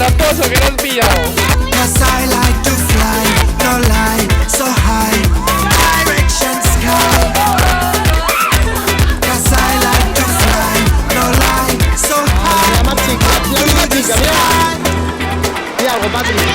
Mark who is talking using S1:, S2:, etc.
S1: tramposo que no has pillado.
S2: Cause I like to fly, no lie, so high, direction sky. Cause I like to fly, no lie, so high, up to the sky.
S3: Di algo, Patri.